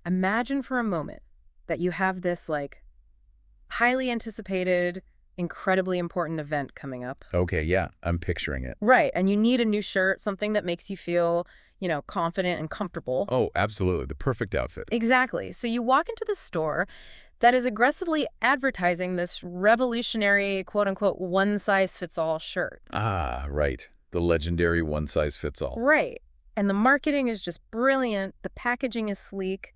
Imagine for a moment that you have this like highly anticipated, incredibly important event coming up. Okay, yeah, I'm picturing it. Right. And you need a new shirt, something that makes you feel, confident and comfortable. Oh, absolutely. The perfect outfit. Exactly. So you walk into the store that is aggressively advertising this revolutionary, quote unquote, one size fits all shirt. Ah, right. The legendary one-size-fits-all. Right. And the marketing is just brilliant. The packaging is sleek.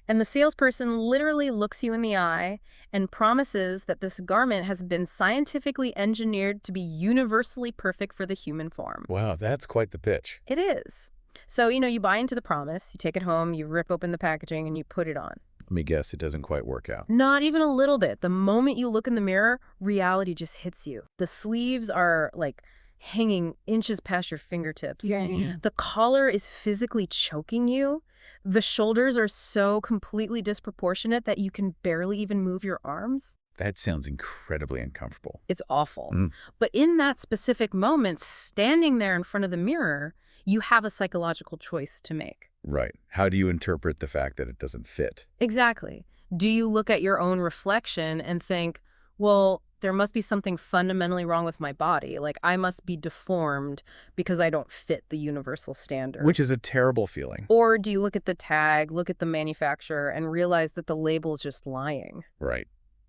And the salesperson literally looks you in the eye and promises that this garment has been scientifically engineered to be universally perfect for the human form. Wow, that's quite the pitch. It is. So, you buy into the promise, you take it home, you rip open the packaging, and you put it on. Let me guess, it doesn't quite work out. Not even a little bit. The moment you look in the mirror, reality just hits you. The sleeves are like hanging inches past your fingertips. Yeah. The collar is physically choking you. The shoulders are so completely disproportionate that you can barely even move your arms. That sounds incredibly uncomfortable. It's awful. Mm. But in that specific moment, standing there in front of the mirror, you have a psychological choice to make. Right. How do you interpret the fact that it doesn't fit? Exactly. Do you look at your own reflection and think, well, there must be something fundamentally wrong with my body. Like, I must be deformed because I don't fit the universal standard. Which is a terrible feeling. Or do you look at the tag, look at the manufacturer, and realize that the label's just lying? Right.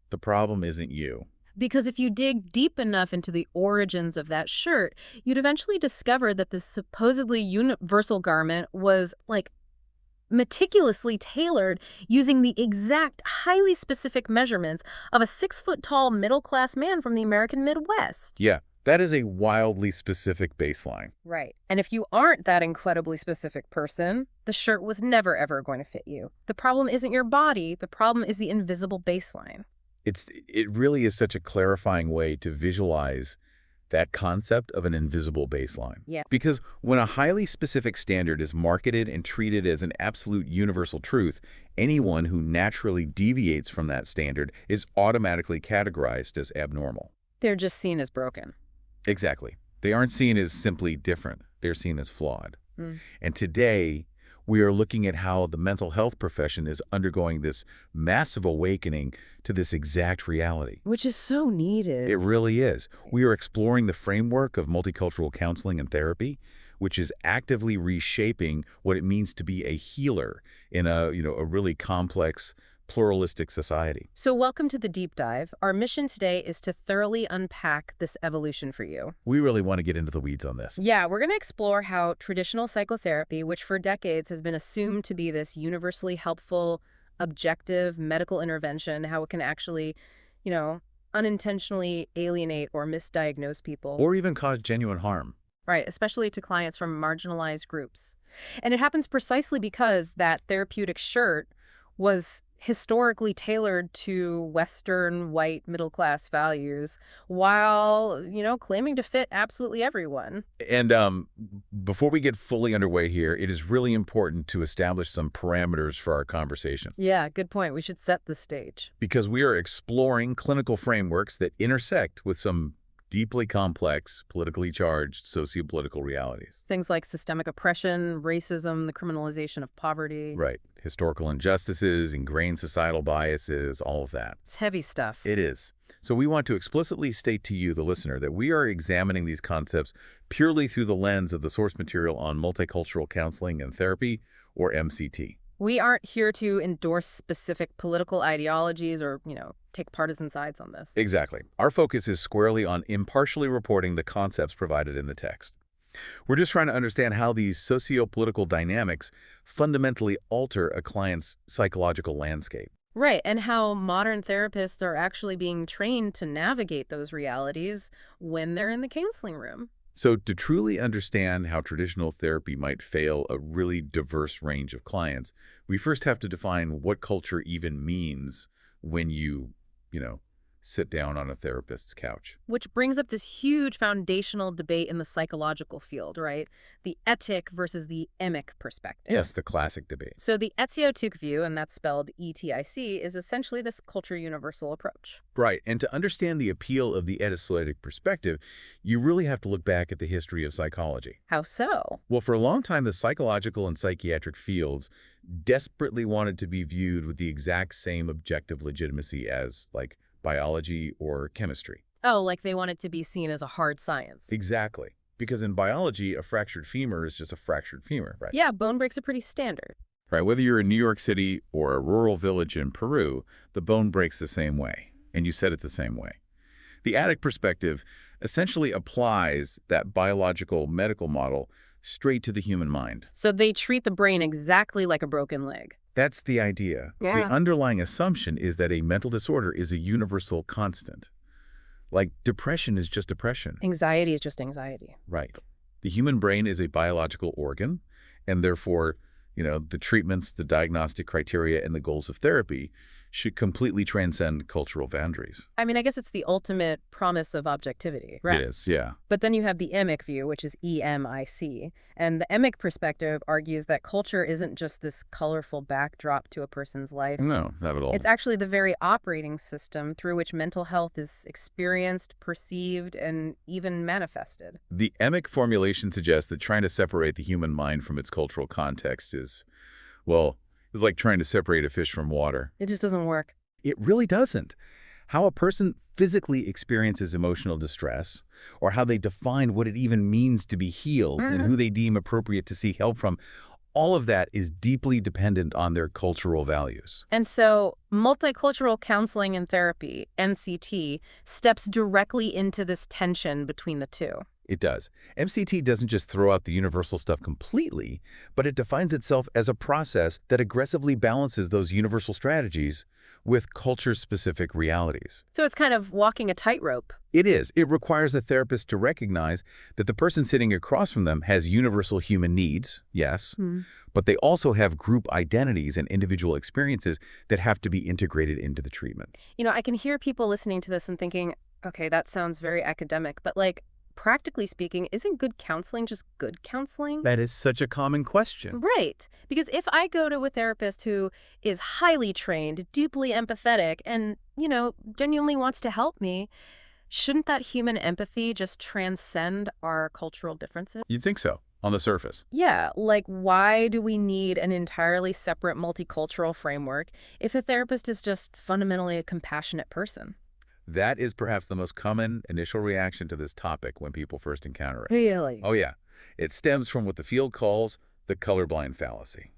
The problem isn't you. Because if you dig deep enough into the origins of that shirt, you'd eventually discover that this supposedly universal garment was, like, meticulously tailored using the exact highly specific measurements of a 6-foot-tall middle-class man from the American Midwest. Yeah, that is a wildly specific baseline. Right. And if you aren't that incredibly specific person, the shirt was never, ever going to fit you. The problem isn't your body. The problem is the invisible baseline. It really is such a clarifying way to visualize that concept of an invisible baseline. Yeah. Because when a highly specific standard is marketed and treated as an absolute universal truth, anyone who naturally deviates from that standard is automatically categorized as abnormal. They're just seen as broken. Exactly. They aren't seen as simply different. They're seen as flawed. Mm. And today, we are looking at how the mental health profession is undergoing this massive awakening to this exact reality. Which is so needed. It really is. We are exploring the framework of multicultural counseling and therapy, which is actively reshaping what it means to be a healer in a really complex, pluralistic society. So welcome to the deep dive. Our mission today is to thoroughly unpack this evolution for you. We really want to get into the weeds on this. Yeah, we're going to explore how traditional psychotherapy, which for decades has been assumed to be this universally helpful, objective medical intervention, how it can actually, unintentionally alienate or misdiagnose people. Or even cause genuine harm. Right, especially to clients from marginalized groups. And it happens precisely because that therapeutic shirt was historically tailored to Western white middle-class values while, claiming to fit absolutely everyone. And before we get fully underway here, it is really important to establish some parameters for our conversation. Yeah, good point. We should set the stage. Because we are exploring clinical frameworks that intersect with some deeply complex, politically charged, sociopolitical realities. Things like systemic oppression, racism, the criminalization of poverty. Right. Historical injustices, ingrained societal biases, all of that. It's heavy stuff. It is. So we want to explicitly state to you, the listener, that we are examining these concepts purely through the lens of the source material on multicultural counseling and therapy, or MCT. We aren't here to endorse specific political ideologies or, take partisan sides on this. Exactly. Our focus is squarely on impartially reporting the concepts provided in the text. We're just trying to understand how these socio-political dynamics fundamentally alter a client's psychological landscape. Right, and how modern therapists are actually being trained to navigate those realities when they're in the counseling room. So to truly understand how traditional therapy might fail a really diverse range of clients, we first have to define what culture even means when you sit down on a therapist's couch. Which brings up this huge foundational debate in the psychological field, right? The etic versus the emic perspective. Yes, the classic debate. So the Etiotic view, and that's spelled ETIC, is essentially this culture universal approach. Right, and to understand the appeal of the Edisoitic perspective, you really have to look back at the history of psychology. How so? Well, for a long time, the psychological and psychiatric fields desperately wanted to be viewed with the exact same objective legitimacy as, like, biology or chemistry. Oh, like they want it to be seen as a hard science. Exactly. Because in biology, a fractured femur is just a fractured femur, right? Yeah, bone breaks are pretty standard. Right, whether you're in New York City or a rural village in Peru, the bone breaks the same way, and you said it the same way. The Attic perspective essentially applies that biological medical model straight to the human mind. So they treat the brain exactly like a broken leg. That's the idea. Yeah. The underlying assumption is that a mental disorder is a universal constant. Like, depression is just depression. Anxiety is just anxiety. Right. The human brain is a biological organ, and therefore, the treatments, the diagnostic criteria, and the goals of therapy should completely transcend cultural boundaries. I mean, I guess it's the ultimate promise of objectivity, right? It is, yeah. But then you have the Emic view, which is EMIC. And the Emic perspective argues that culture isn't just this colorful backdrop to a person's life. No, not at all. It's actually the very operating system through which mental health is experienced, perceived, and even manifested. The Emic formulation suggests that trying to separate the human mind from its cultural context is, well, it's like trying to separate a fish from water. It just doesn't work. It really doesn't. How a person physically experiences emotional distress, or how they define what it even means to be healed and who they deem appropriate to seek help from, all of that is deeply dependent on their cultural values. And so multicultural counseling and therapy, MCT, steps directly into this tension between the two. It does. MCT doesn't just throw out the universal stuff completely, but it defines itself as a process that aggressively balances those universal strategies with culture-specific realities. So it's kind of walking a tightrope. It is. It requires a therapist to recognize that the person sitting across from them has universal human needs, yes, but they also have group identities and individual experiences that have to be integrated into the treatment. I can hear people listening to this and thinking, okay, that sounds very academic, but practically speaking, isn't good counseling just good counseling? That is such a common question. Right. Because if I go to a therapist who is highly trained, deeply empathetic, and, genuinely wants to help me, shouldn't that human empathy just transcend our cultural differences? You'd think so, on the surface. Yeah, why do we need an entirely separate multicultural framework if a therapist is just fundamentally a compassionate person? That is perhaps the most common initial reaction to this topic when people first encounter it. Really? Oh, yeah. It stems from what the field calls the colorblind fallacy.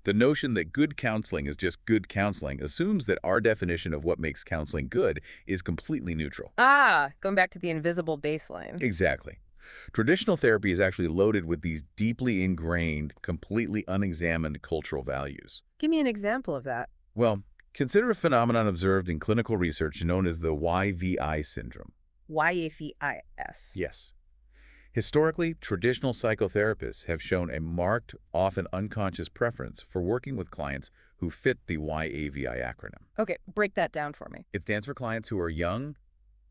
The notion that good counseling is just good counseling assumes that our definition of what makes counseling good is completely neutral. Going back to the invisible baseline. Exactly. Traditional therapy is actually loaded with these deeply ingrained, completely unexamined cultural values. Give me an example of that. Well, consider a phenomenon observed in clinical research known as the YVI syndrome. YVIS. Yes. Historically, traditional psychotherapists have shown a marked, often unconscious preference for working with clients who fit the YAVI acronym. Okay, break that down for me. It stands for clients who are young,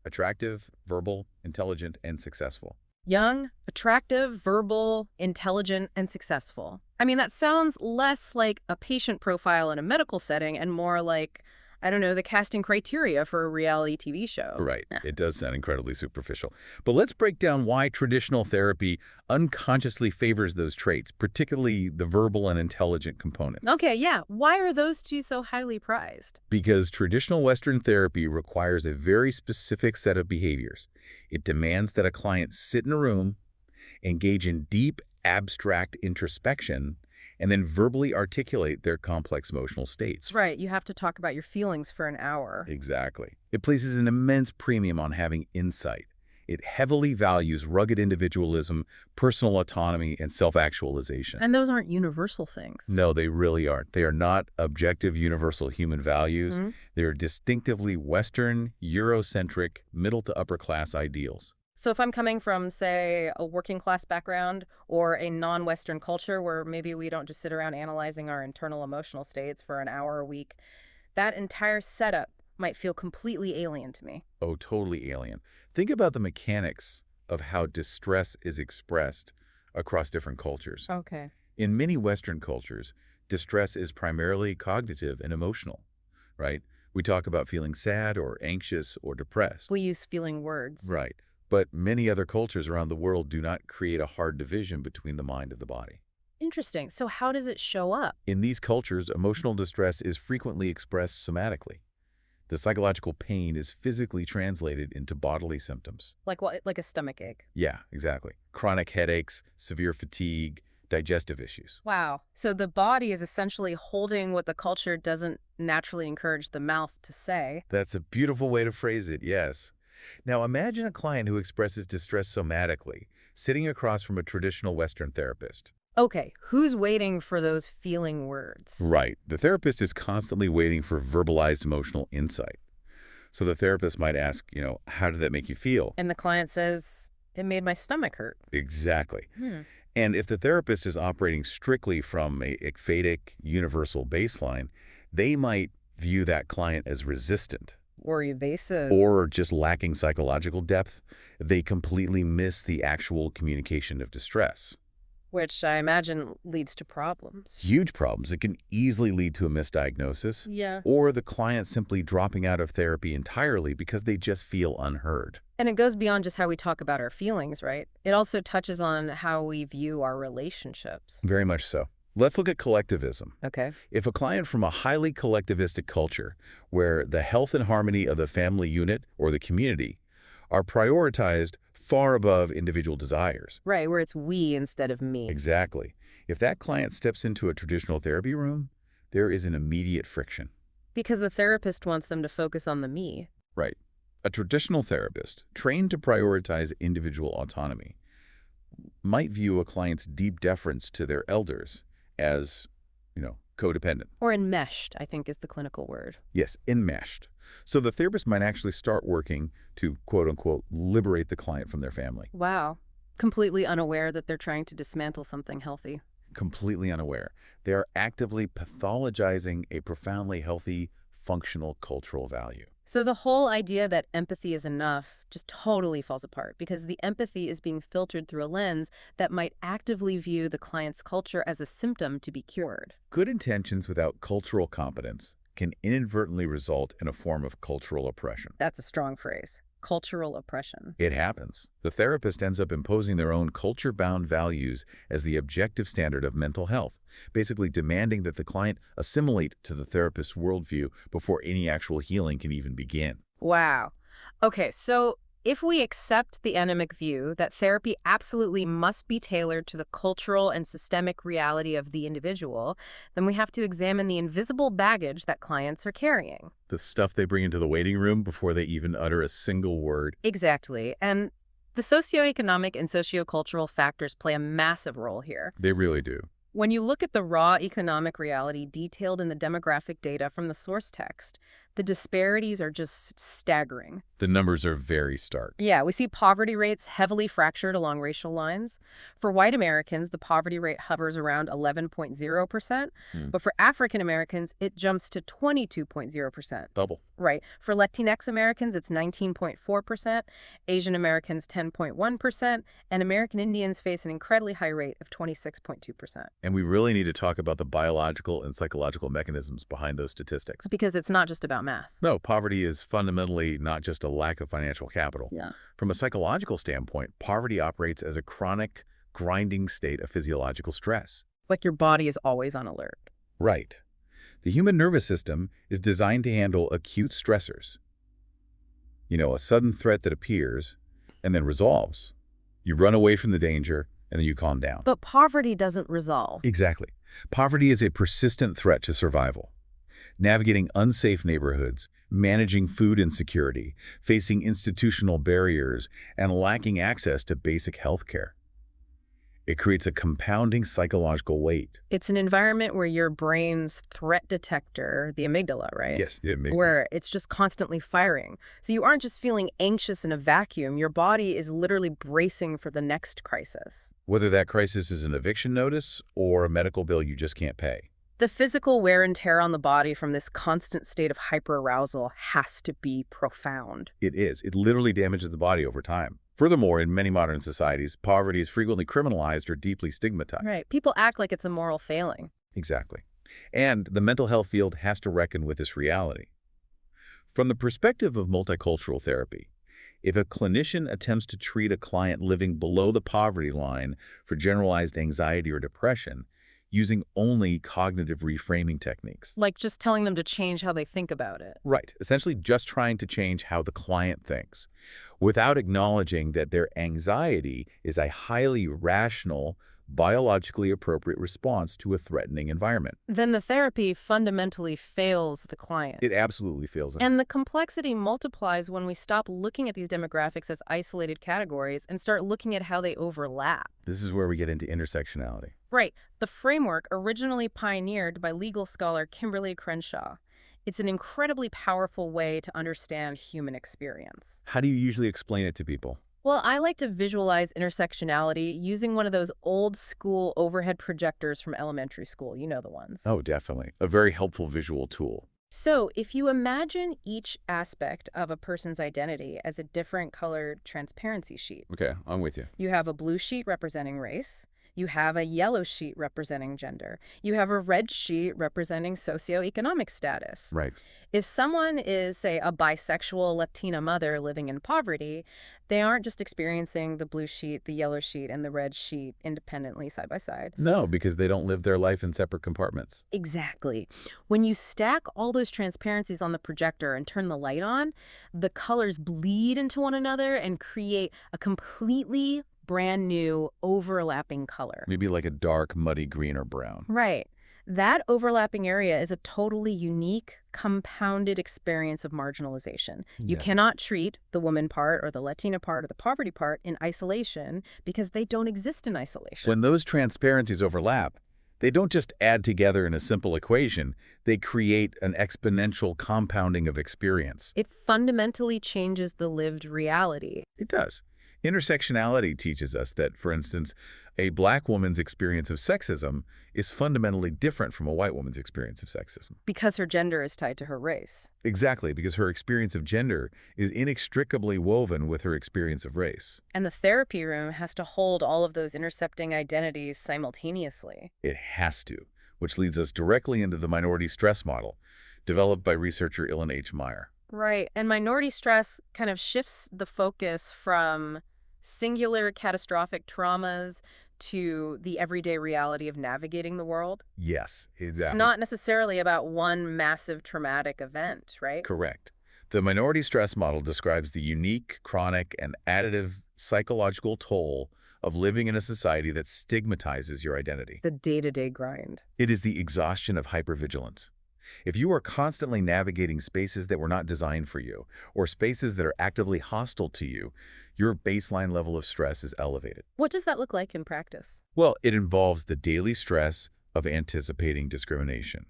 attractive, verbal, intelligent, and successful. Young, attractive, verbal, intelligent, and successful. I mean, that sounds less like a patient profile in a medical setting and more like, the casting criteria for a reality TV show. Right. It does sound incredibly superficial. But let's break down why traditional therapy unconsciously favors those traits, particularly the verbal and intelligent components. Okay, yeah. Why are those two so highly prized? Because traditional Western therapy requires a very specific set of behaviors. It demands that a client sit in a room, engage in deep, abstract introspection, and then verbally articulate their complex emotional states. Right, you have to talk about your feelings for an hour. Exactly. It places an immense premium on having insight. It heavily values rugged individualism, personal autonomy, and self-actualization. And those aren't universal things. No, they really aren't. They are not objective, universal human values. They are distinctively Western, Eurocentric, middle to upper class ideals. So if I'm coming from, say, a working class background or a non-Western culture where maybe we don't just sit around analyzing our internal emotional states for an hour a week, that entire setup might feel completely alien to me. Oh, totally alien. Think about the mechanics of how distress is expressed across different cultures. Okay. In many Western cultures, distress is primarily cognitive and emotional, right? We talk about feeling sad or anxious or depressed. We use feeling words. Right. But many other cultures around the world do not create a hard division between the mind and the body. Interesting. So how does it show up? In these cultures, emotional distress is frequently expressed somatically. The psychological pain is physically translated into bodily symptoms. Like what? Like a stomach ache. Yeah, exactly. Chronic headaches, severe fatigue, digestive issues. Wow. So the body is essentially holding what the culture doesn't naturally encourage the mouth to say. That's a beautiful way to phrase it, yes. Now imagine a client who expresses distress somatically, sitting across from a traditional Western therapist. Okay, who's waiting for those feeling words? Right. The therapist is constantly waiting for verbalized emotional insight. So the therapist might ask, how did that make you feel? And the client says, it made my stomach hurt. Exactly. Hmm. And if the therapist is operating strictly from a ekphatic universal baseline, they might view that client as resistant Or evasive. or just lacking psychological depth. They completely miss the actual communication of distress. Which I imagine leads to problems. Huge problems. It can easily lead to a misdiagnosis Yeah. or the client simply dropping out of therapy entirely because they just feel unheard. And it goes beyond just how we talk about our feelings, right? It also touches on how we view our relationships. Very much so. Let's look at collectivism. Okay. If a client from a highly collectivistic culture, where the health and harmony of the family unit or the community are prioritized far above individual desires. Right, where it's we instead of me. Exactly. If that client steps into a traditional therapy room, there is an immediate friction. Because the therapist wants them to focus on the me. Right. A traditional therapist, trained to prioritize individual autonomy, might view a client's deep deference to their elders as, codependent. Or enmeshed, I think is the clinical word. Yes, enmeshed. So the therapist might actually start working to, quote-unquote, liberate the client from their family. Wow. Completely unaware that they're trying to dismantle something healthy. Completely unaware. They are actively pathologizing a profoundly healthy, functional cultural value. So the whole idea that empathy is enough just totally falls apart because the empathy is being filtered through a lens that might actively view the client's culture as a symptom to be cured. Good intentions without cultural competence can inadvertently result in a form of cultural oppression. That's a strong phrase. Cultural oppression. It happens. The therapist ends up imposing their own culture-bound values as the objective standard of mental health, basically demanding that the client assimilate to the therapist's worldview before any actual healing can even begin. Wow. Okay, so if we accept the Emic view that therapy absolutely must be tailored to the cultural and systemic reality of the individual, then we have to examine the invisible baggage that clients are carrying. The stuff they bring into the waiting room before they even utter a single word. Exactly. And the socioeconomic and sociocultural factors play a massive role here. They really do. When you look at the raw economic reality detailed in the demographic data from the source text, the disparities are just staggering. The numbers are very stark. Yeah, we see poverty rates heavily fractured along racial lines. For white Americans, the poverty rate hovers around 11.0%, but for African Americans, it jumps to 22.0%. Double. Right. For Latinx Americans, it's 19.4%, Asian Americans 10.1%, and American Indians face an incredibly high rate of 26.2%. And we really need to talk about the biological and psychological mechanisms behind those statistics. Because it's not just about math. No, poverty is fundamentally not just a lack of financial capital. Yeah. From a psychological standpoint, poverty operates as a chronic, grinding state of physiological stress. Like your body is always on alert. Right. The human nervous system is designed to handle acute stressors. A sudden threat that appears and then resolves. You run away from the danger and then you calm down. But poverty doesn't resolve. Exactly. Poverty is a persistent threat to survival. Navigating unsafe neighborhoods, managing food insecurity, facing institutional barriers, and lacking access to basic health care. It creates a compounding psychological weight. It's an environment where your brain's threat detector, the amygdala, right? Yes, the amygdala. Where it's just constantly firing. So you aren't just feeling anxious in a vacuum. Your body is literally bracing for the next crisis. Whether that crisis is an eviction notice or a medical bill you just can't pay. The physical wear and tear on the body from this constant state of hyperarousal has to be profound. It is. It literally damages the body over time. Furthermore, in many modern societies, poverty is frequently criminalized or deeply stigmatized. Right. People act like it's a moral failing. Exactly. And the mental health field has to reckon with this reality. From the perspective of multicultural therapy, if a clinician attempts to treat a client living below the poverty line for generalized anxiety or depression, using only cognitive reframing techniques. Like just telling them to change how they think about it. Right. Essentially just trying to change how the client thinks, without acknowledging that their anxiety is a highly rational, biologically appropriate response to a threatening environment. Then the therapy fundamentally fails the client. It absolutely fails them. And the complexity multiplies when we stop looking at these demographics as isolated categories and start looking at how they overlap. This is where we get into intersectionality. Right. The framework originally pioneered by legal scholar Kimberly Crenshaw. It's an incredibly powerful way to understand human experience. How do you usually explain it to people? Well, I like to visualize intersectionality using one of those old school overhead projectors from elementary school. You know the ones. Oh, definitely. A very helpful visual tool. So if you imagine each aspect of a person's identity as a different colored transparency sheet. Okay, I'm with you. You have a blue sheet representing race. You have a yellow sheet representing gender. You have a red sheet representing socioeconomic status. Right. If someone is, say, a bisexual Latina mother living in poverty, they aren't just experiencing the blue sheet, the yellow sheet, and the red sheet independently side by side. No, because they don't live their life in separate compartments. Exactly. When you stack all those transparencies on the projector and turn the light on, the colors bleed into one another and create a completely brand new overlapping color. Maybe like a dark, muddy green or brown. Right. That overlapping area is a totally unique, compounded experience of marginalization. You Yeah. cannot treat the woman part or the Latina part or the poverty part in isolation because they don't exist in isolation. When those transparencies overlap, they don't just add together in a simple equation, they create an exponential compounding of experience. It fundamentally changes the lived reality. It does. Intersectionality teaches us that, for instance, a black woman's experience of sexism is fundamentally different from a white woman's experience of sexism. Because her gender is tied to her race. Exactly, because her experience of gender is inextricably woven with her experience of race. And the therapy room has to hold all of those intersecting identities simultaneously. It has to, which leads us directly into the minority stress model, developed by researcher Ellen H. Meyer. Right. And minority stress kind of shifts the focus from singular catastrophic traumas to the everyday reality of navigating the world. Yes, It's exactly. not necessarily about one massive traumatic event, right? Correct. The minority stress model describes the unique, chronic, and additive psychological toll of living in a society that stigmatizes your identity. The day-to-day grind. It is the exhaustion of hypervigilance. If you are constantly navigating spaces that were not designed for you, or spaces that are actively hostile to you, your baseline level of stress is elevated. What does that look like in practice? Well, it involves the daily stress of anticipating discrimination.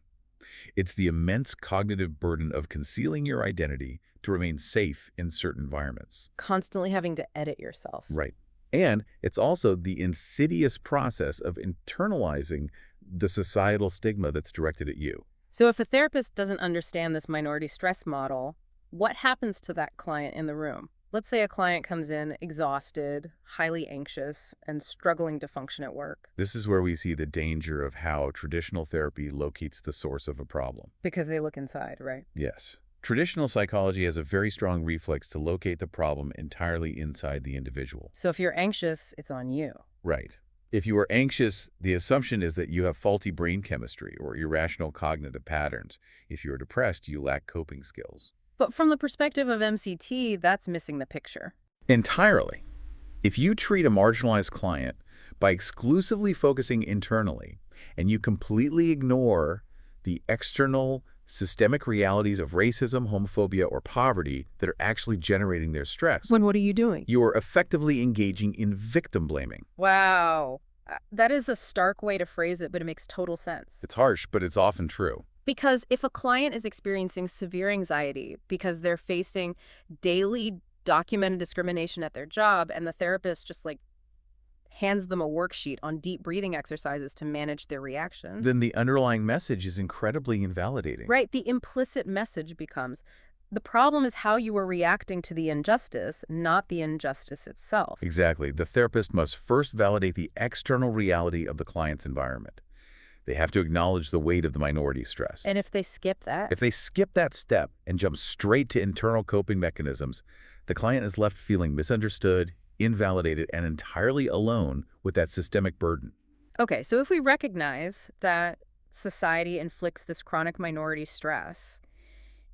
It's the immense cognitive burden of concealing your identity to remain safe in certain environments. Constantly having to edit yourself. Right. And it's also the insidious process of internalizing the societal stigma that's directed at you. So if a therapist doesn't understand this minority stress model, what happens to that client in the room? Let's say a client comes in exhausted, highly anxious, and struggling to function at work. This is where we see the danger of how traditional therapy locates the source of a problem. Because they look inside, right? Yes. Traditional psychology has a very strong reflex to locate the problem entirely inside the individual. So if you're anxious, it's on you. Right. If you are anxious, the assumption is that you have faulty brain chemistry or irrational cognitive patterns. If you are depressed, you lack coping skills. But from the perspective of MCT, that's missing the picture. Entirely. If you treat a marginalized client by exclusively focusing internally, and you completely ignore the external systemic realities of racism, homophobia, or poverty that are actually generating their stress, What are you doing? you are effectively engaging in victim blaming. Wow. That is a stark way to phrase it, but it makes total sense. It's harsh, but it's often true. Because if a client is experiencing severe anxiety because they're facing daily documented discrimination at their job and the therapist just hands them a worksheet on deep breathing exercises to manage their reaction. Then the underlying message is incredibly invalidating. Right, the implicit message becomes, the problem is how you are reacting to the injustice, not the injustice itself. Exactly. The therapist must first validate the external reality of the client's environment. They have to acknowledge the weight of the minority stress. And if they skip that? If they skip that step and jump straight to internal coping mechanisms, the client is left feeling misunderstood, invalidated, and entirely alone with that systemic burden. Okay, so if we recognize that society inflicts this chronic minority stress,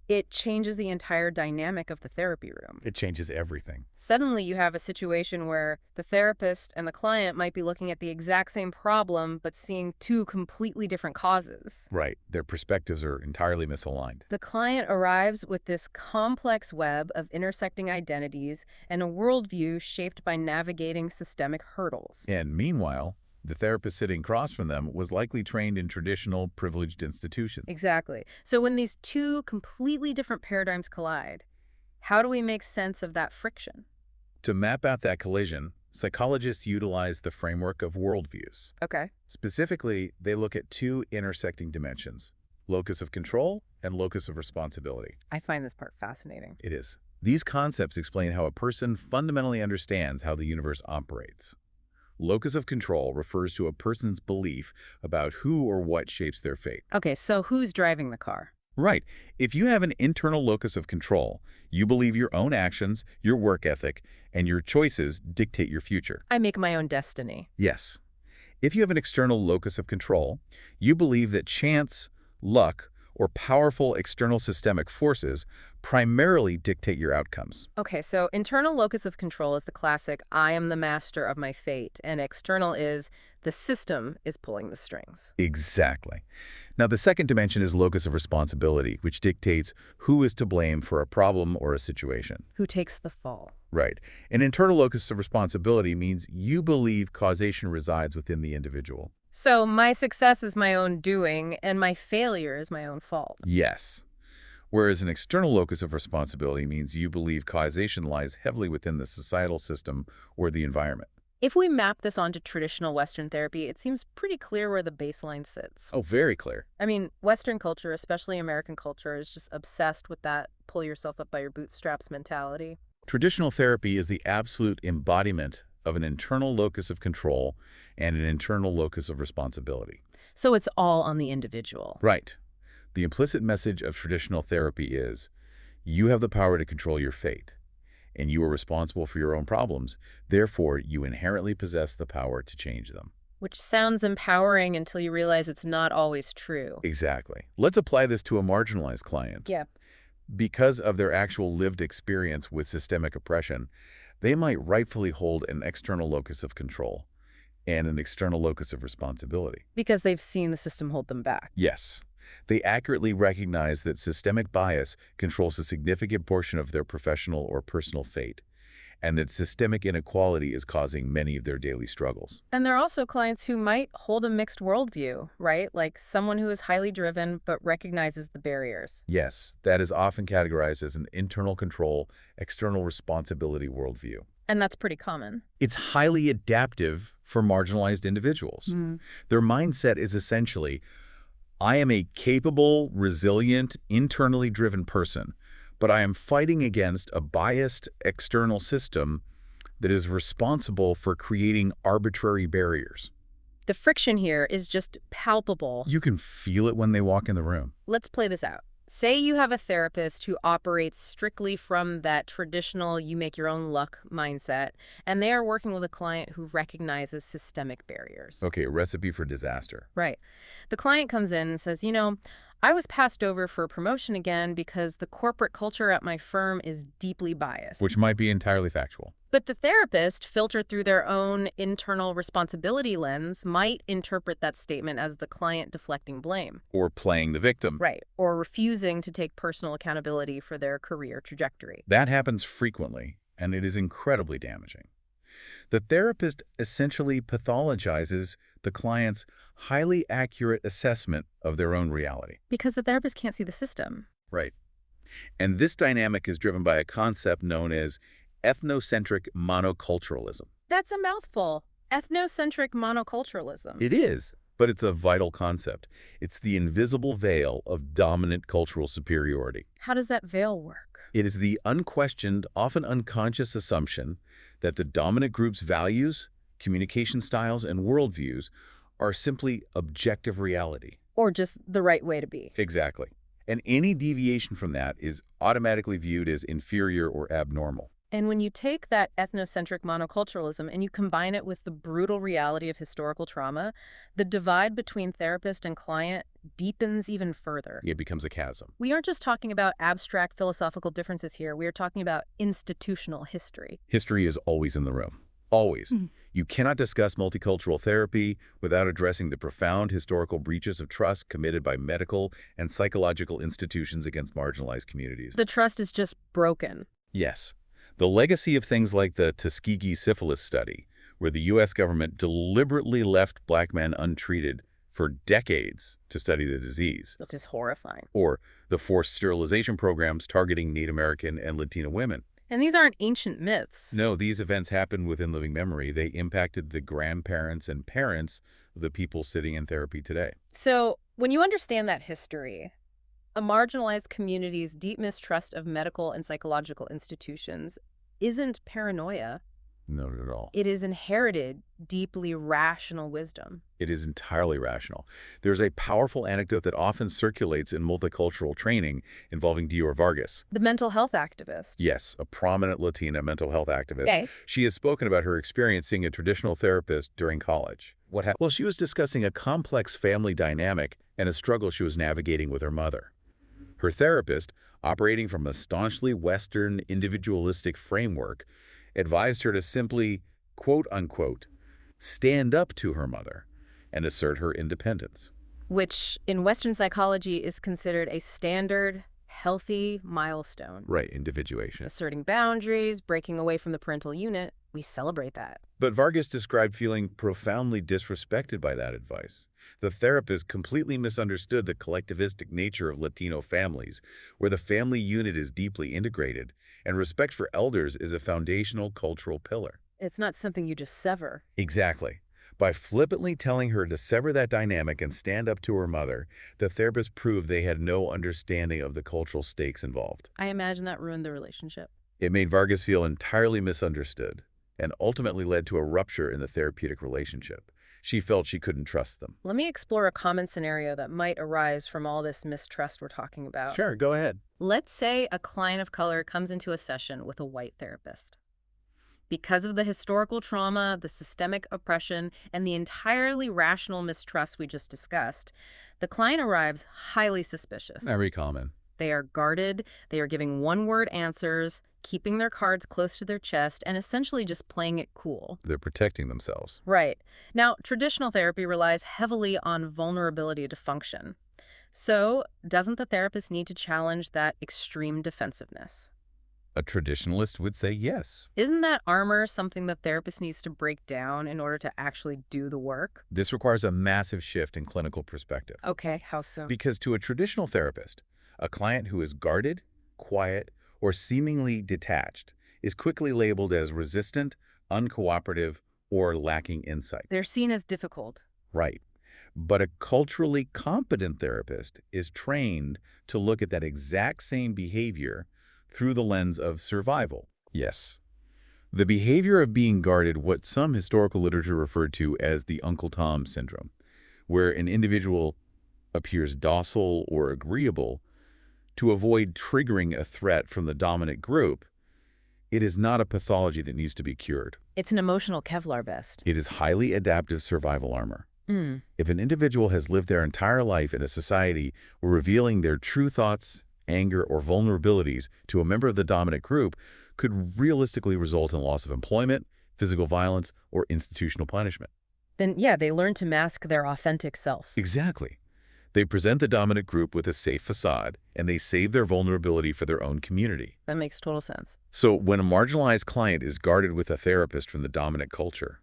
it changes the entire dynamic of the therapy room. It changes everything. Suddenly you have a situation where the therapist and the client might be looking at the exact same problem but seeing two completely different causes. Right. Their perspectives are entirely misaligned. The client arrives with this complex web of intersecting identities and a worldview shaped by navigating systemic hurdles. And meanwhile, the therapist sitting across from them was likely trained in traditional, privileged institutions. Exactly. So when these two completely different paradigms collide, how do we make sense of that friction? To map out that collision, psychologists utilize the framework of worldviews. Okay. Specifically, they look at two intersecting dimensions, locus of control and locus of responsibility. I find this part fascinating. It is. These concepts explain how a person fundamentally understands how the universe operates. Locus of control refers to a person's belief about who or what shapes their fate. Okay, so who's driving the car? Right. If you have an internal locus of control, you believe your own actions, your work ethic, and your choices dictate your future. I make my own destiny. Yes. If you have an external locus of control, you believe that chance, luck, or powerful external systemic forces primarily dictate your outcomes. Okay, so internal locus of control is the classic, I am the master of my fate, and external is the system is pulling the strings. Exactly. Now, the second dimension is locus of responsibility, which dictates who is to blame for a problem or a situation. Who takes the fall? Right. An internal locus of responsibility means you believe causation resides within the individual. So my success is my own doing, and my failure is my own fault. Yes. Whereas an external locus of responsibility means you believe causation lies heavily within the societal system or the environment. If we map this onto traditional Western therapy, it seems pretty clear where the baseline sits. Oh, very clear. I mean, Western culture, especially American culture, is just obsessed with that pull yourself up by your bootstraps mentality. Traditional therapy is the absolute embodiment of an internal locus of control and an internal locus of responsibility. So it's all on the individual. Right. The implicit message of traditional therapy is, you have the power to control your fate, and you are responsible for your own problems. Therefore, you inherently possess the power to change them. Which sounds empowering until you realize it's not always true. Exactly. Let's apply this to a marginalized client. Yeah. Because of their actual lived experience with systemic oppression, they might rightfully hold an external locus of control and an external locus of responsibility. Because they've seen the system hold them back. Yes. They accurately recognize that systemic bias controls a significant portion of their professional or personal fate, and that systemic inequality is causing many of their daily struggles. And there are also clients who might hold a mixed worldview, right? Like someone who is highly driven but recognizes the barriers. Yes, that is often categorized as an internal control, external responsibility worldview. And that's pretty common. It's highly adaptive for marginalized individuals. Their mindset is essentially, I am a capable, resilient, internally driven person, but I am fighting against a biased external system that is responsible for creating arbitrary barriers. The friction here is just palpable. You can feel it when they walk in the room. Let's play this out. Say you have a therapist who operates strictly from that traditional you make your own luck mindset, and they are working with a client who recognizes systemic barriers. Okay, a recipe for disaster. Right. The client comes in and says, I was passed over for a promotion again because the corporate culture at my firm is deeply biased. Which might be entirely factual. But the therapist, filtered through their own internal responsibility lens, might interpret that statement as the client deflecting blame. Or playing the victim. Right. Or refusing to take personal accountability for their career trajectory. That happens frequently, and it is incredibly damaging. The therapist essentially pathologizes the client's highly accurate assessment of their own reality. Because the therapist can't see the system. Right. And this dynamic is driven by a concept known as ethnocentric monoculturalism. That's a mouthful. Ethnocentric monoculturalism. It is, but it's a vital concept. It's the invisible veil of dominant cultural superiority. How does that veil work? It is the unquestioned, often unconscious assumption that the dominant group's values, communication styles, and worldviews are simply objective reality. Or just the right way to be. Exactly. And any deviation from that is automatically viewed as inferior or abnormal. And when you take that ethnocentric monoculturalism and you combine it with the brutal reality of historical trauma, the divide between therapist and client deepens even further. It becomes a chasm. We aren't just talking about abstract philosophical differences here. We are talking about institutional history. History is always in the room. Always. You cannot discuss multicultural therapy without addressing the profound historical breaches of trust committed by medical and psychological institutions against marginalized communities. The trust is just broken. Yes. The legacy of things like the Tuskegee syphilis study, where the U.S. government deliberately left black men untreated for decades to study the disease. Which is horrifying. Or the forced sterilization programs targeting Native American and Latino women. And these aren't ancient myths. No, these events happened within living memory. They impacted the grandparents and parents of the people sitting in therapy today. So when you understand that history, a marginalized community's deep mistrust of medical and psychological institutions isn't paranoia. Not at all. It is inherited, deeply rational wisdom. It is entirely rational. There's a powerful anecdote that often circulates in multicultural training involving Dior Vargas. The mental health activist. Yes, a prominent Latina mental health activist. Okay. She has spoken about her experience seeing a traditional therapist during college. What happened? Well, she was discussing a complex family dynamic and a struggle she was navigating with her mother. Her therapist, operating from a staunchly Western individualistic framework, advised her to simply, quote-unquote, stand up to her mother and assert her independence. Which, in Western psychology, is considered a standard, healthy milestone. Right, individuation. Asserting boundaries, breaking away from the parental unit, we celebrate that. But Vargas described feeling profoundly disrespected by that advice. The therapist completely misunderstood the collectivistic nature of Latino families, where the family unit is deeply integrated, and respect for elders is a foundational cultural pillar. It's not something you just sever. Exactly. By flippantly telling her to sever that dynamic and stand up to her mother, the therapist proved they had no understanding of the cultural stakes involved. I imagine that ruined the relationship. It made Vargas feel entirely misunderstood and ultimately led to a rupture in the therapeutic relationship. She felt she couldn't trust them. Let me explore a common scenario that might arise from all this mistrust we're talking about. Sure, go ahead. Let's say a client of color comes into a session with a white therapist. Because of the historical trauma, the systemic oppression, and the entirely rational mistrust we just discussed, the client arrives highly suspicious. Very common. They are guarded, they are giving one-word answers, keeping their cards close to their chest, and essentially just playing it cool. They're protecting themselves. Right. Now, traditional therapy relies heavily on vulnerability to function. So, doesn't the therapist need to challenge that extreme defensiveness? A traditionalist would say yes. Isn't that armor something the therapist needs to break down in order to actually do the work? This requires a massive shift in clinical perspective. Okay, how so? Because to a traditional therapist, a client who is guarded, quiet, or seemingly detached is quickly labeled as resistant, uncooperative, or lacking insight. They're seen as difficult. Right. But a culturally competent therapist is trained to look at that exact same behavior through the lens of survival. Yes. The behavior of being guarded, what some historical literature referred to as the Uncle Tom syndrome, where an individual appears docile or agreeable to avoid triggering a threat from the dominant group, it is not a pathology that needs to be cured. It's an emotional Kevlar vest. It is highly adaptive survival armor. If an individual has lived their entire life in a society where revealing their true thoughts, anger, or vulnerabilities to a member of the dominant group could realistically result in loss of employment, physical violence, or institutional punishment. Then, yeah, they learn to mask their authentic self. Exactly. They present the dominant group with a safe facade, and they save their vulnerability for their own community. That makes total sense. So when a marginalized client is guarded with a therapist from the dominant culture,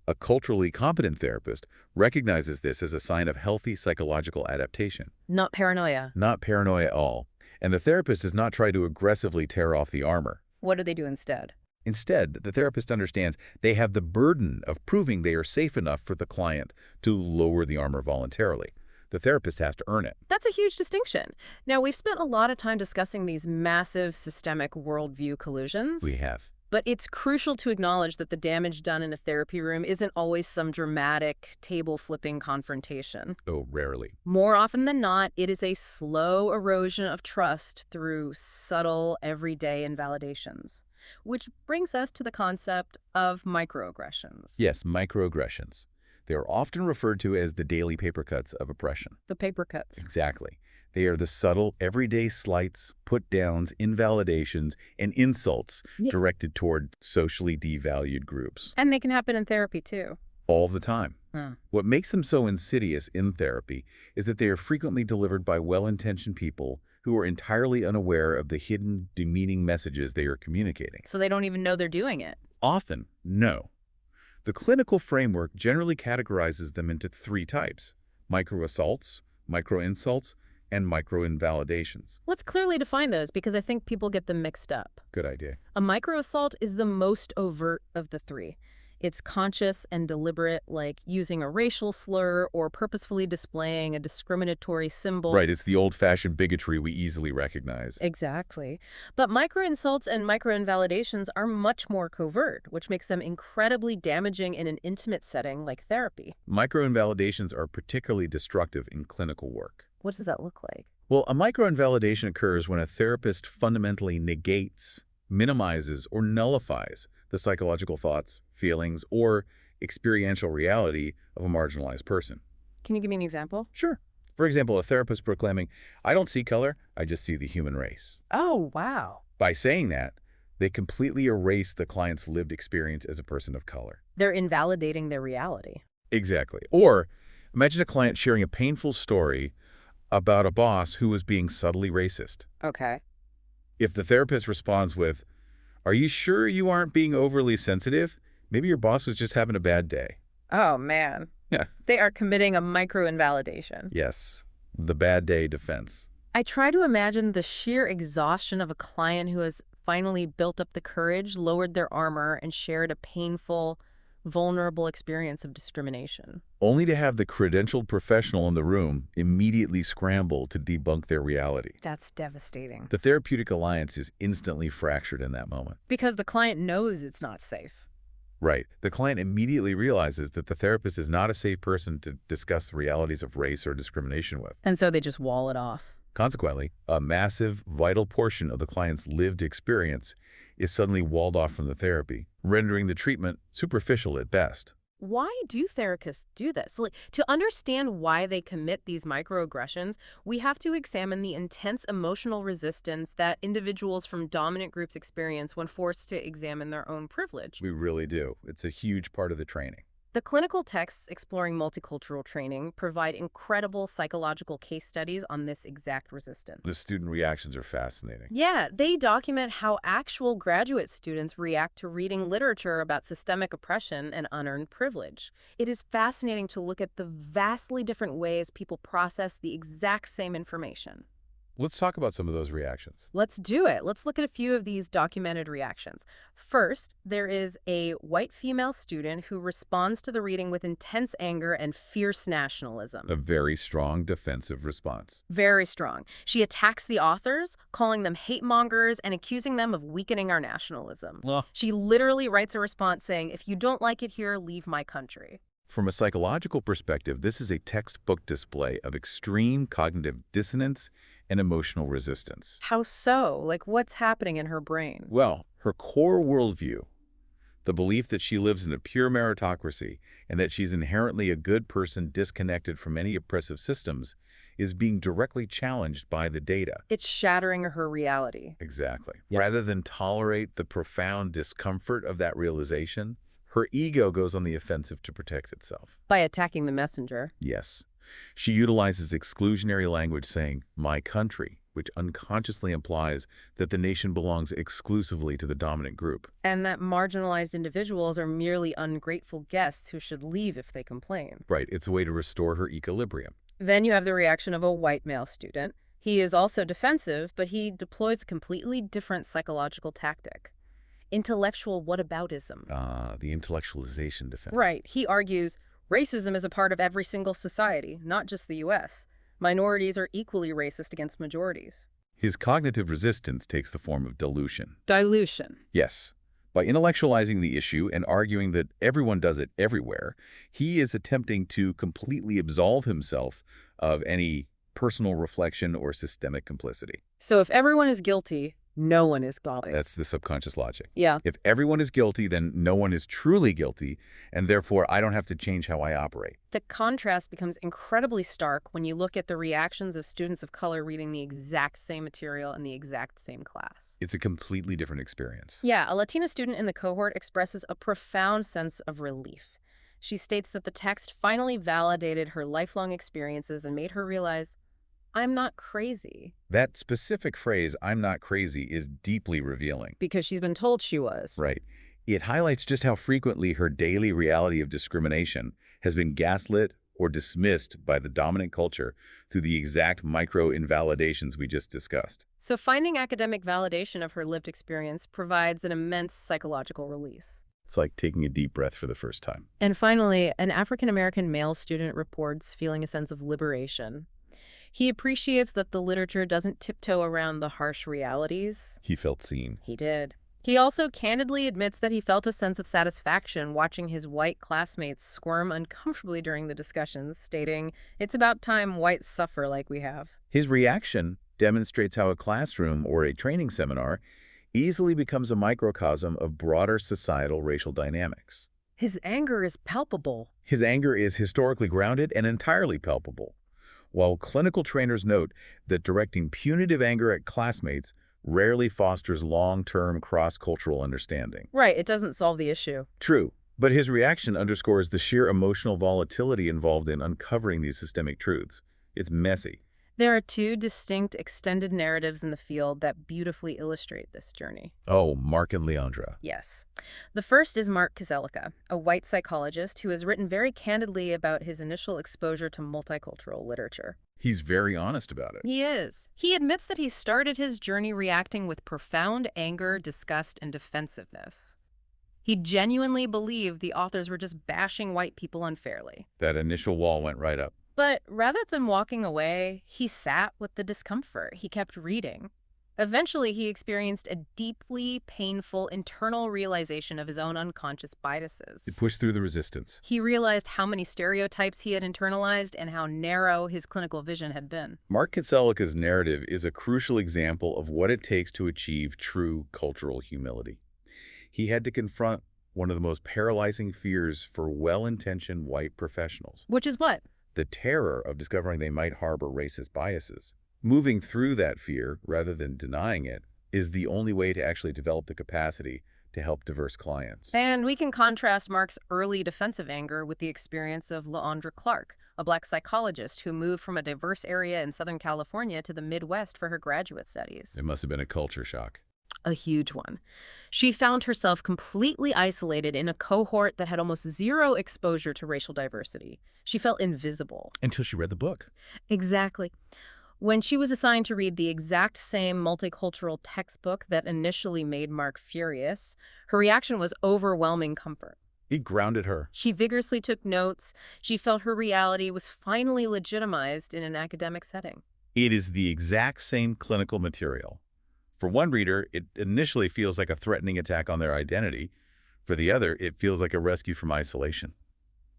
a culturally competent therapist recognizes this as a sign of healthy psychological adaptation. Not paranoia. Not paranoia at all. And the therapist does not try to aggressively tear off the armor. What do they do instead? Instead, the therapist understands they have the burden of proving they are safe enough for the client to lower the armor voluntarily. The therapist has to earn it. That's a huge distinction. Now, we've spent a lot of time discussing these massive systemic worldview collisions. We have. But it's crucial to acknowledge that the damage done in a therapy room isn't always some dramatic, table-flipping confrontation. Oh, rarely. More often than not, it is a slow erosion of trust through subtle, everyday invalidations. Which brings us to the concept of microaggressions. Yes, microaggressions. They are often referred to as the daily paper cuts of oppression. The paper cuts. Exactly. They are the subtle, everyday slights, put-downs, invalidations, and insults directed toward socially devalued groups. And they can happen in therapy, too. All the time. What makes them so insidious in therapy is that they are frequently delivered by well-intentioned people who are entirely unaware of the hidden, demeaning messages they are communicating. So they don't even know they're doing it. Often, no. The clinical framework generally categorizes them into three types: micro-assaults, micro-insults, and micro-invalidations. Let's clearly define those because I think people get them mixed up. Good idea. A microassault is the most overt of the three. It's conscious and deliberate, like using a racial slur or purposefully displaying a discriminatory symbol. Right, it's the old-fashioned bigotry we easily recognize. Exactly. But micro-insults and micro-invalidations are much more covert, which makes them incredibly damaging in an intimate setting like therapy. Micro-invalidations are particularly destructive in clinical work. What does that look like? Well, a micro-invalidation occurs when a therapist fundamentally negates, minimizes, or nullifies the psychological thoughts, feelings, or experiential reality of a marginalized person. Can you give me an example? Sure. For example, a therapist proclaiming, "I don't see color, I just see the human race." Oh, wow. By saying that, they completely erase the client's lived experience as a person of color. They're invalidating their reality. Exactly. Or imagine a client sharing a painful story about a boss who was being subtly racist. Okay. If the therapist responds with, "Are you sure you aren't being overly sensitive? Maybe your boss was just having a bad day." Oh, man. Yeah. They are committing a micro-invalidation. Yes, the bad day defense. I try to imagine the sheer exhaustion of a client who has finally built up the courage, lowered their armor, and shared a painful, vulnerable experience of discrimination. Only to have the credentialed professional in the room immediately scramble to debunk their reality. That's devastating. The therapeutic alliance is instantly fractured in that moment. Because the client knows it's not safe. Right. The client immediately realizes that the therapist is not a safe person to discuss the realities of race or discrimination with. And so they just wall it off. Consequently, a massive, vital portion of the client's lived experience is suddenly walled off from the therapy, rendering the treatment superficial at best. Why do therapists do this? To understand why they commit these microaggressions, we have to examine the intense emotional resistance that individuals from dominant groups experience when forced to examine their own privilege. We really do. It's a huge part of the training. The clinical texts exploring multicultural training provide incredible psychological case studies on this exact resistance. The student reactions are fascinating. Yeah, they document how actual graduate students react to reading literature about systemic oppression and unearned privilege. It is fascinating to look at the vastly different ways people process the exact same information. Let's talk about some of those reactions. Let's do it. Let's look at a few of these documented reactions. First, there is a white female student who responds to the reading with intense anger and fierce nationalism. A very strong defensive response. Very strong. She attacks the authors, calling them hate mongers and accusing them of weakening our nationalism. She literally writes a response saying, "If you don't like it here, leave my country." From a psychological perspective, this is a textbook display of extreme cognitive dissonance and emotional resistance. How so? Like, what's happening in her brain? Well, her core worldview, the belief that she lives in a pure meritocracy and that she's inherently a good person disconnected from any oppressive systems, is being directly challenged by the data. It's shattering her reality. Exactly. Rather than tolerate the profound discomfort of that realization, her ego goes on the offensive to protect itself. By attacking the messenger. Yes. She utilizes exclusionary language saying, "my country," which unconsciously implies that the nation belongs exclusively to the dominant group. And that marginalized individuals are merely ungrateful guests who should leave if they complain. Right. It's a way to restore her equilibrium. Then you have the reaction of a white male student. He is also defensive, but he deploys a completely different psychological tactic. intellectual whataboutism. The intellectualization defense. Right. He argues racism is a part of every single society, not just the U.S. Minorities are equally racist against majorities. His cognitive resistance takes the form of dilution. Dilution. Yes. By intellectualizing the issue and arguing that everyone does it everywhere, he is attempting to completely absolve himself of any personal reflection or systemic complicity. So if everyone is guilty, no one is guilty. That's the subconscious logic. Yeah. If everyone is guilty, then no one is truly guilty, and therefore I don't have to change how I operate. The contrast becomes incredibly stark when you look at the reactions of students of color reading the exact same material in the exact same class. It's a completely different experience. Yeah, a Latina student in the cohort expresses a profound sense of relief. She states that the text finally validated her lifelong experiences and made her realize, I'm not crazy. That specific phrase, "I'm not crazy," is deeply revealing. Because she's been told she was. Right. It highlights just how frequently her daily reality of discrimination has been gaslit or dismissed by the dominant culture through the exact micro-invalidations we just discussed. So finding academic validation of her lived experience provides an immense psychological release. It's like taking a deep breath for the first time. And finally, an African-American male student reports feeling a sense of liberation. He appreciates that the literature doesn't tiptoe around the harsh realities. He felt seen. He did. He also candidly admits that he felt a sense of satisfaction watching his white classmates squirm uncomfortably during the discussions, stating, "It's about time whites suffer like we have." His reaction demonstrates how a classroom or a training seminar easily becomes a microcosm of broader societal racial dynamics. His anger is palpable. His anger is historically grounded and entirely palpable. While clinical trainers note that directing punitive anger at classmates rarely fosters long-term cross-cultural understanding. Right, it doesn't solve the issue. True, but his reaction underscores the sheer emotional volatility involved in uncovering these systemic truths. It's messy. There are two distinct extended narratives in the field that beautifully illustrate this journey. Oh, Mark and Leandra. Yes. The first is Mark Kozelka, a white psychologist who has written very candidly about his initial exposure to multicultural literature. He's very honest about it. He is. He admits that he started his journey reacting with profound anger, disgust, and defensiveness. He genuinely believed the authors were just bashing white people unfairly. That initial wall went right up. But rather than walking away, he sat with the discomfort. He kept reading. Eventually, he experienced a deeply painful internal realization of his own unconscious biases. It pushed through the resistance. He realized how many stereotypes he had internalized and how narrow his clinical vision had been. Mark Kozelka's narrative is a crucial example of what it takes to achieve true cultural humility. He had to confront one of the most paralyzing fears for well-intentioned white professionals. Which is what? The terror of discovering they might harbor racist biases. Moving through that fear, rather than denying it, is the only way to actually develop the capacity to help diverse clients. And we can contrast Mark's early defensive anger with the experience of Leandra Clark, a black psychologist who moved from a diverse area in Southern California to the Midwest for her graduate studies. It must have been a culture shock. A huge one. She found herself completely isolated in a cohort that had almost zero exposure to racial diversity. She felt invisible. Until she read the book. Exactly. When she was assigned to read the exact same multicultural textbook that initially made Mark furious, her reaction was overwhelming comfort. It grounded her. She vigorously took notes. She felt her reality was finally legitimized in an academic setting. It is the exact same clinical material. For one reader, it initially feels like a threatening attack on their identity. For the other, it feels like a rescue from isolation.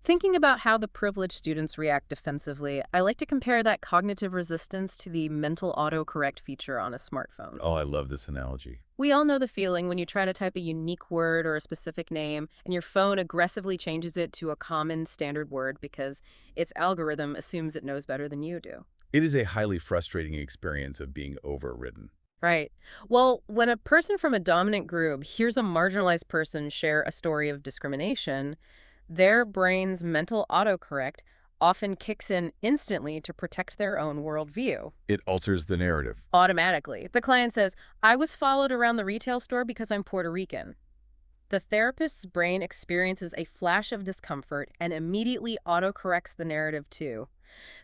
Thinking about how the privileged students react defensively, I like to compare that cognitive resistance to the mental autocorrect feature on a smartphone. Oh, I love this analogy. We all know the feeling when you try to type a unique word or a specific name, and your phone aggressively changes it to a common standard word because its algorithm assumes it knows better than you do. It is a highly frustrating experience of being overridden. Right. Well, when a person from a dominant group hears a marginalized person share a story of discrimination, their brain's mental autocorrect often kicks in instantly to protect their own worldview. It alters the narrative. Automatically. The client says, "I was followed around the retail store because I'm Puerto Rican." The therapist's brain experiences a flash of discomfort and immediately autocorrects the narrative too.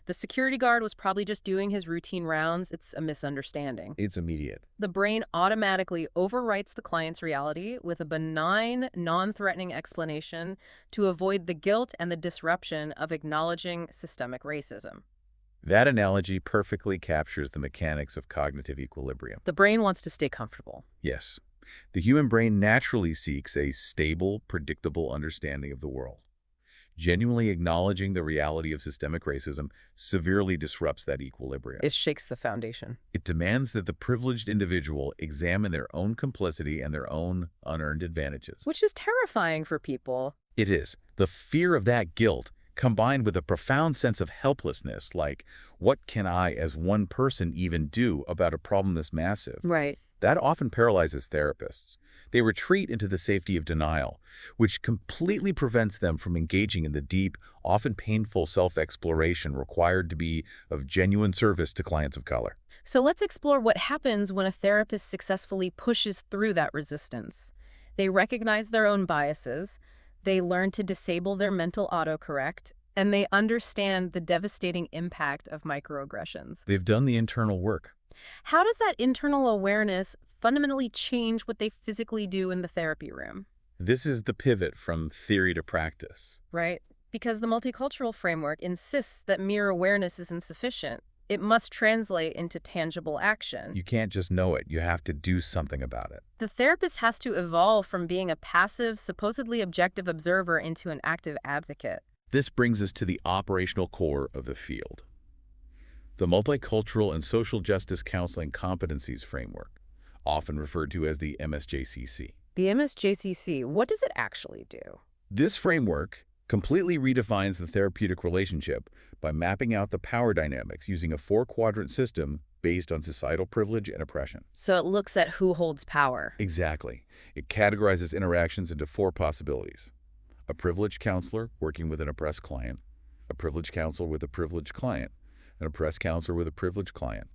The security guard was probably just doing his routine rounds. It's a misunderstanding. It's immediate. The brain automatically overwrites the client's reality with a benign, non-threatening explanation to avoid the guilt and the disruption of acknowledging systemic racism. That analogy perfectly captures the mechanics of cognitive equilibrium. The brain wants to stay comfortable. Yes, the human brain naturally seeks a stable, predictable understanding of the world. Genuinely acknowledging the reality of systemic racism severely disrupts that equilibrium. It shakes the foundation. It demands that the privileged individual examine their own complicity and their own unearned advantages. Which is terrifying for people. It is. The fear of that guilt, combined with a profound sense of helplessness, like, what can I as one person even do about a problem this massive? Right. That often paralyzes therapists. They retreat into the safety of denial, which completely prevents them from engaging in the deep, often painful self-exploration required to be of genuine service to clients of color. So let's explore what happens when a therapist successfully pushes through that resistance. They recognize their own biases, they learn to disable their mental autocorrect, and they understand the devastating impact of microaggressions. They've done the internal work. How does that internal awareness fundamentally change what they physically do in the therapy room? This is the pivot from theory to practice. Right? Because the multicultural framework insists that mere awareness is insufficient. It must translate into tangible action. You can't just know it. You have to do something about it. The therapist has to evolve from being a passive, supposedly objective observer into an active advocate. This brings us to the operational core of the field. The Multicultural and Social Justice Counseling Competencies Framework, often referred to as the MSJCC. The MSJCC, what does it actually do? This framework completely redefines the therapeutic relationship by mapping out the power dynamics using a four-quadrant system based on societal privilege and oppression. So it looks at who holds power. Exactly. It categorizes interactions into four possibilities: a privileged counselor working with an oppressed client, a privileged counselor with a privileged client, an oppressed counselor with a privileged client,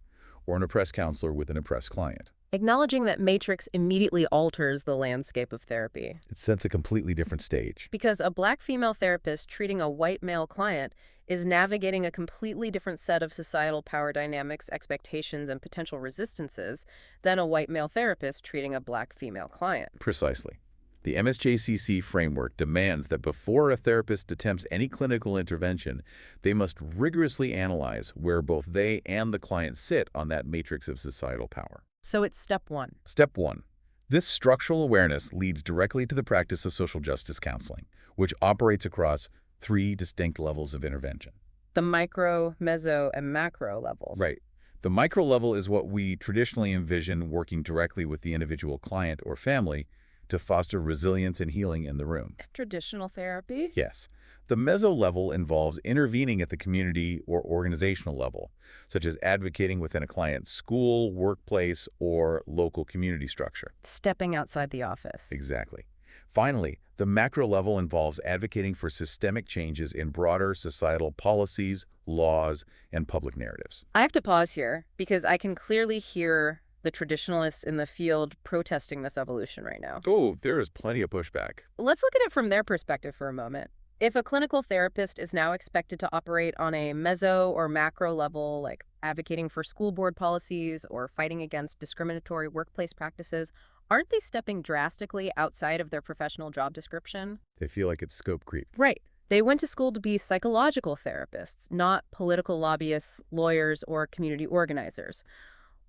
or an oppressed counselor with an oppressed client. Acknowledging that matrix immediately alters the landscape of therapy. It sets a completely different stage. Because a black female therapist treating a white male client is navigating a completely different set of societal power dynamics, expectations, and potential resistances than a white male therapist treating a black female client. Precisely. The MSJCC framework demands that before a therapist attempts any clinical intervention, they must rigorously analyze where both they and the client sit on that matrix of societal power. So it's step one. Step one. This structural awareness leads directly to the practice of social justice counseling, which operates across three distinct levels of intervention. The micro, meso, and macro levels. Right. The micro level is what we traditionally envision working directly with the individual client or family to foster resilience and healing in the room. Traditional therapy? Yes. The meso level involves intervening at the community or organizational level, such as advocating within a client's school, workplace, or local community structure. Stepping outside the office. Exactly. Finally, the macro level involves advocating for systemic changes in broader societal policies, laws, and public narratives. I have to pause here because I can clearly hear the traditionalists in the field protesting this evolution right now. Oh, there is plenty of pushback. Let's look at it from their perspective for a moment. If a clinical therapist is now expected to operate on a meso or macro level, like advocating for school board policies or fighting against discriminatory workplace practices, aren't they stepping drastically outside of their professional job description? They feel like it's scope creep. Right. They went to school to be psychological therapists, not political lobbyists, lawyers, or community organizers.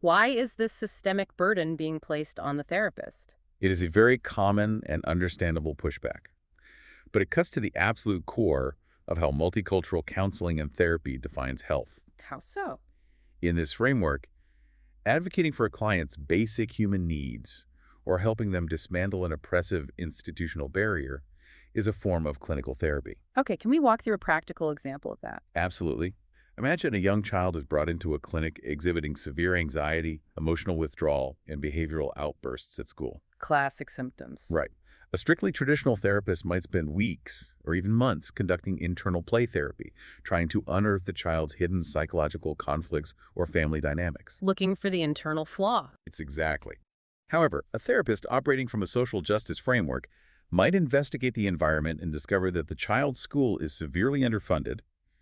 Why is this systemic burden being placed on the therapist? It is a very common and understandable pushback. But it cuts to the absolute core of how multicultural counseling and therapy defines health. How so? In this framework, advocating for a client's basic human needs or helping them dismantle an oppressive institutional barrier is a form of clinical therapy. Okay, can we walk through a practical example of that? Absolutely. Imagine a young child is brought into a clinic exhibiting severe anxiety, emotional withdrawal, and behavioral outbursts at school. Classic symptoms. Right. A strictly traditional therapist might spend weeks or even months conducting internal play therapy, trying to unearth the child's hidden psychological conflicts or family dynamics. Looking for the internal flaw. It's exactly. However, a therapist operating from a social justice framework might investigate the environment and discover that the child's school is severely underfunded,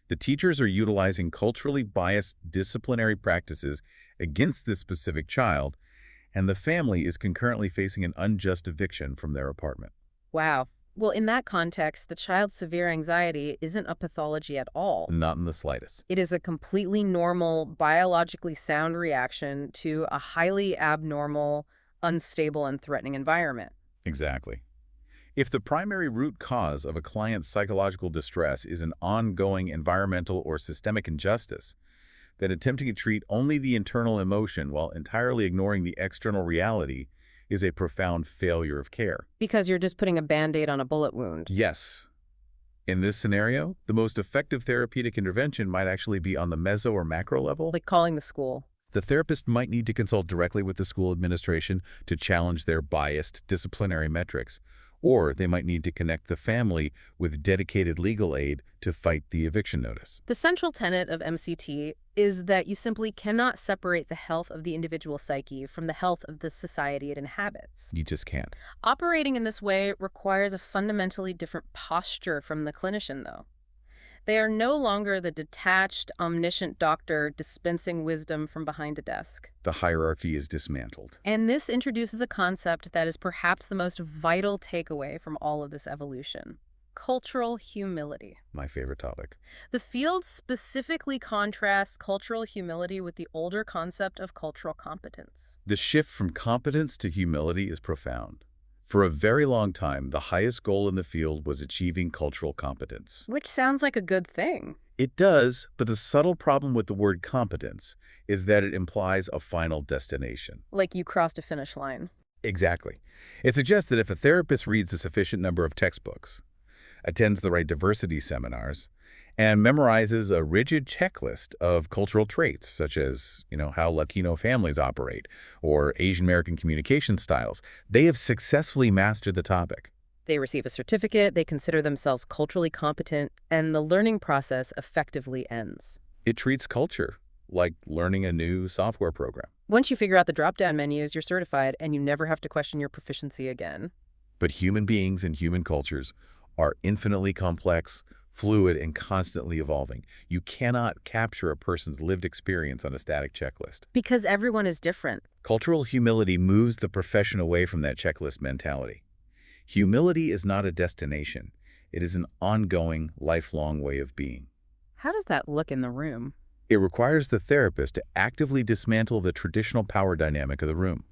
The teachers are utilizing culturally biased disciplinary practices against this specific child, and the family is concurrently facing an unjust eviction from their apartment. Wow. Well, in that context, the child's severe anxiety isn't a pathology at all. Not in the slightest. It is a completely normal, biologically sound reaction to a highly abnormal, unstable, and threatening environment. Exactly. If the primary root cause of a client's psychological distress is an ongoing environmental or systemic injustice, then attempting to treat only the internal emotion while entirely ignoring the external reality is a profound failure of care. Because you're just putting a Band-Aid on a bullet wound. Yes. In this scenario, the most effective therapeutic intervention might actually be on the meso or macro level. Like calling the school. The therapist might need to consult directly with the school administration to challenge their biased disciplinary metrics, or they might need to connect the family with dedicated legal aid to fight the eviction notice. The central tenet of MCT is that you simply cannot separate the health of the individual psyche from the health of the society it inhabits. You just can't. Operating in this way requires a fundamentally different posture from the clinician, though. They are no longer the detached, omniscient doctor dispensing wisdom from behind a desk. The hierarchy is dismantled. And this introduces a concept that is perhaps the most vital takeaway from all of this evolution: cultural humility. My favorite topic. The field specifically contrasts cultural humility with the older concept of cultural competence. The shift from competence to humility is profound. For a very long time, the highest goal in the field was achieving cultural competence. Which sounds like a good thing. It does, but the subtle problem with the word competence is that it implies a final destination. Like you crossed a finish line. Exactly. It suggests that if a therapist reads a sufficient number of textbooks, attends the right diversity seminars, and memorizes a rigid checklist of cultural traits, such as, how Latino families operate or Asian American communication styles, they have successfully mastered the topic. They receive a certificate, they consider themselves culturally competent, and the learning process effectively ends. It treats culture like learning a new software program. Once you figure out the drop-down menus, you're certified, and you never have to question your proficiency again. But human beings and human cultures are infinitely complex, fluid, and constantly evolving. You cannot capture a person's lived experience on a static checklist. Because everyone is different. Cultural humility moves the profession away from that checklist mentality. Humility is not a destination. It is an ongoing, lifelong way of being. How does that look in the room? It requires the therapist to actively dismantle the traditional power dynamic of the room.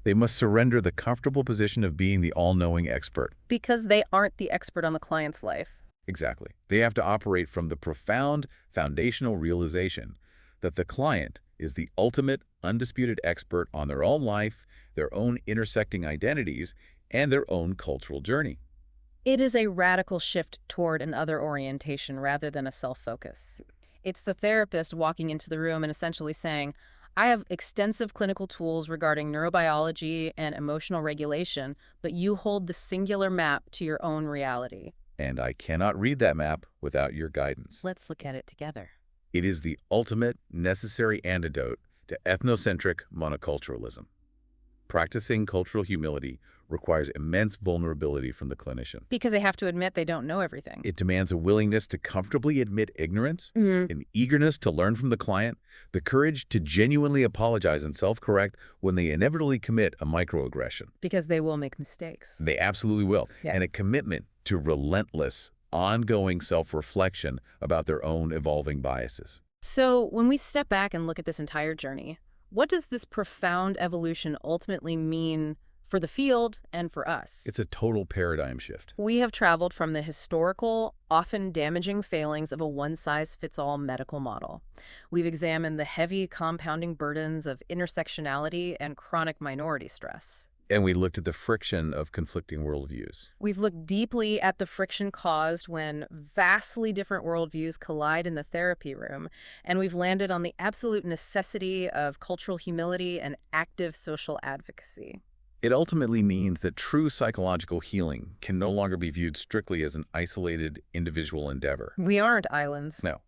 They must surrender the comfortable position of being the all-knowing expert. Because they aren't the expert on the client's life. Exactly. They have to operate from the profound, foundational realization that the client is the ultimate, undisputed expert on their own life, their own intersecting identities, and their own cultural journey. It is a radical shift toward an other orientation rather than a self-focus. It's the therapist walking into the room and essentially saying, I have extensive clinical tools regarding neurobiology and emotional regulation, but you hold the singular map to your own reality. And I cannot read that map without your guidance. Let's look at it together. It is the ultimate, necessary antidote to ethnocentric monoculturalism. Practicing cultural humility requires immense vulnerability from the clinician. Because they have to admit they don't know everything. It demands a willingness to comfortably admit ignorance, an eagerness to learn from the client, the courage to genuinely apologize and self-correct when they inevitably commit a microaggression. Because they will make mistakes. They absolutely will. Yeah. And a commitment to relentless, ongoing self-reflection about their own evolving biases. So when we step back and look at this entire journey, what does this profound evolution ultimately mean for the field and for us? It's a total paradigm shift. We have traveled from the historical, often damaging failings of a one-size-fits-all medical model. We've examined the heavy compounding burdens of intersectionality and chronic minority stress. And we looked at the friction of conflicting worldviews. We've looked deeply at the friction caused when vastly different worldviews collide in the therapy room, and we've landed on the absolute necessity of cultural humility and active social advocacy. It ultimately means that true psychological healing can no longer be viewed strictly as an isolated individual endeavor. We aren't islands. No.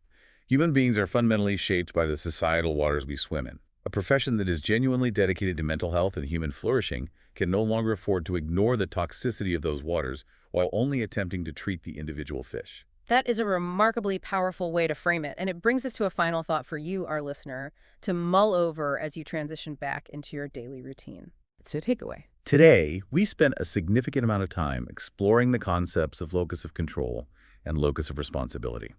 Human beings are fundamentally shaped by the societal waters we swim in. A profession that is genuinely dedicated to mental health and human flourishing can no longer afford to ignore the toxicity of those waters while only attempting to treat the individual fish. That is a remarkably powerful way to frame it, and it brings us to a final thought for you, our listener, to mull over as you transition back into your daily routine. It's a takeaway. Today, we spent a significant amount of time exploring the concepts of locus of control and locus of responsibility.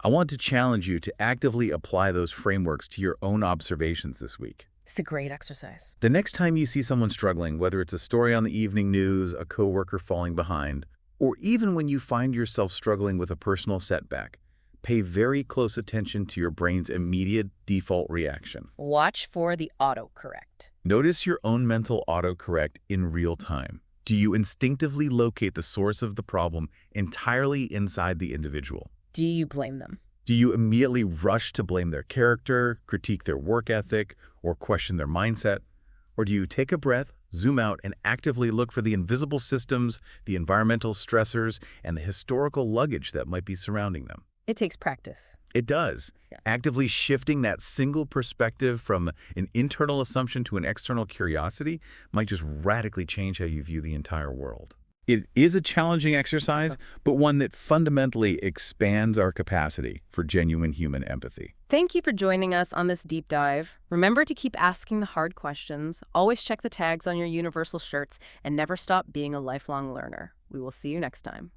I want to challenge you to actively apply those frameworks to your own observations this week. It's a great exercise. The next time you see someone struggling, whether it's a story on the evening news, a coworker falling behind, or even when you find yourself struggling with a personal setback, pay very close attention to your brain's immediate default reaction. Watch for the autocorrect. Notice your own mental autocorrect in real time. Do you instinctively locate the source of the problem entirely inside the individual? Do you blame them? Do you immediately rush to blame their character, critique their work ethic, or question their mindset? Or do you take a breath, zoom out, and actively look for the invisible systems, the environmental stressors, and the historical luggage that might be surrounding them? It takes practice. It does. Yeah. Actively shifting that single perspective from an internal assumption to an external curiosity might just radically change how you view the entire world. It is a challenging exercise, but one that fundamentally expands our capacity for genuine human empathy. Thank you for joining us on this deep dive. Remember to keep asking the hard questions, always check the tags on your universal shirts, and never stop being a lifelong learner. We will see you next time.